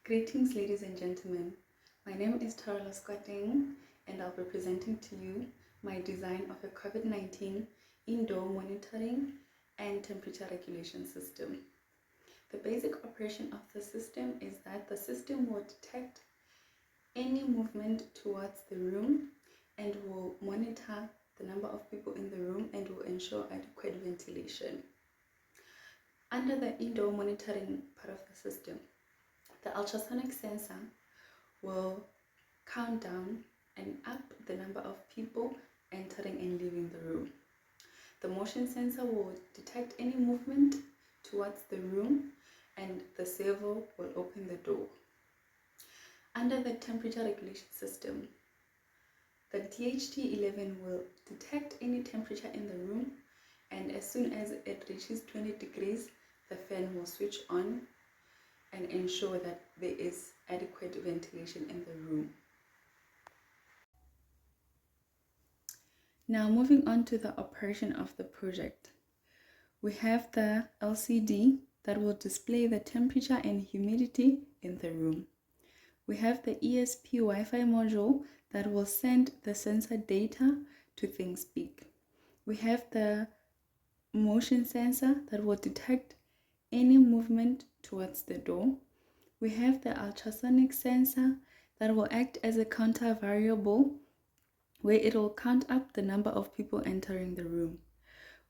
Greetings, ladies and gentlemen. My name is Tarla Squatting, and I'll be presenting to you my design of a COVID-19 indoor monitoring and temperature regulation system. The basic operation of the system is that the system will detect any movement towards the room and will monitor the number of people in the room and will ensure adequate ventilation. Under the indoor monitoring part of the system, the ultrasonic sensor will count down and up the number of people entering and leaving the room. The motion sensor will detect any movement towards the room and the servo will open the door. Under the temperature regulation system, the DHT11 will detect any temperature in the room, and as soon as it reaches 20 degrees, the fan will switch on and ensure that there is adequate ventilation in the room. Now moving on to the operation of the project. We have the LCD that will display the temperature and humidity in the room. We have the ESP Wi-Fi module that will send the sensor data to ThingSpeak. We have the motion sensor that will detect any movement towards the door. We have the ultrasonic sensor that will act as a counter variable where it will count up the number of people entering the room.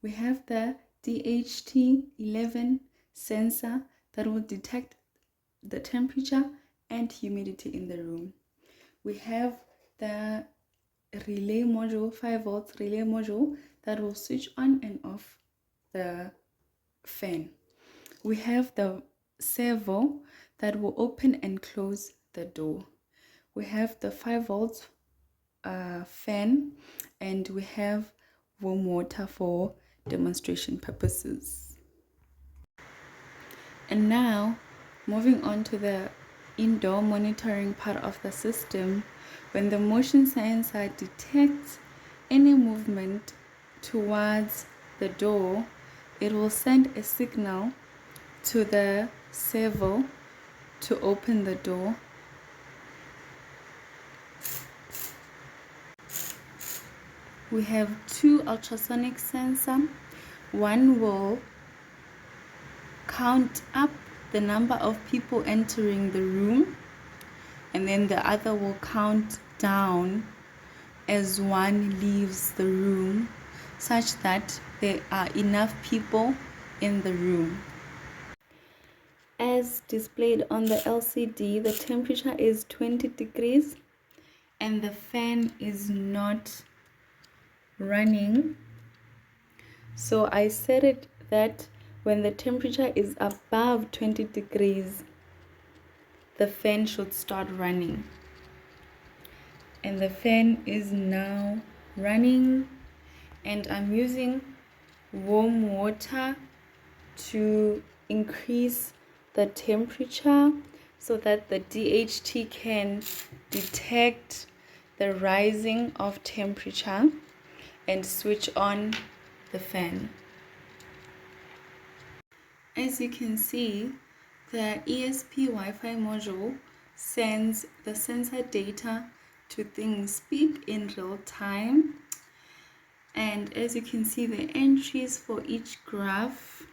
We have the DHT11 sensor that will detect the temperature and humidity in the room. We have the relay module, 5 volts relay module that will switch on and off the fan. We have the servo that will open and close the door. We have the 5 volts fan, and we have warm water for demonstration purposes. And now moving on to the indoor monitoring part of the system, when the motion sensor detects any movement towards the door, it will send a signal to the servo to open the door. We have 2 ultrasonic sensors. One will count up the number of people entering the room, and then the other will count down as one leaves the room, such that there are enough people in the room. As displayed on the LCD, the temperature is 20 degrees and the fan is not running. So I set it that when the temperature is above 20 degrees, the fan should start running. And the fan is now running, and I'm using warm water to increase the temperature so that the DHT can detect the rising of temperature and switch on the fan. As you can see, the ESP Wi-Fi module sends the sensor data to ThingSpeak in real time. And as you can see, the entries for each graph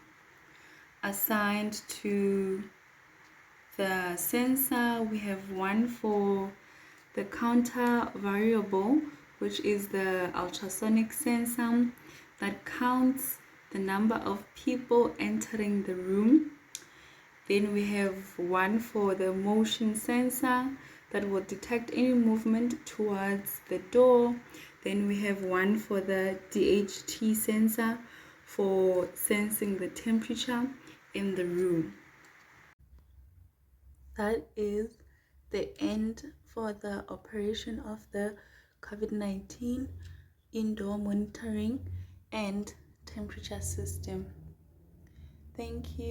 assigned to the sensor. We have one for the counter variable, which is the ultrasonic sensor that counts the number of people entering the room. Then we have one for the motion sensor that will detect any movement towards the door. Then we have one for the DHT sensor for sensing the temperature in the room. That is the end for the operation of the COVID-19 indoor monitoring and temperature system. Thank you.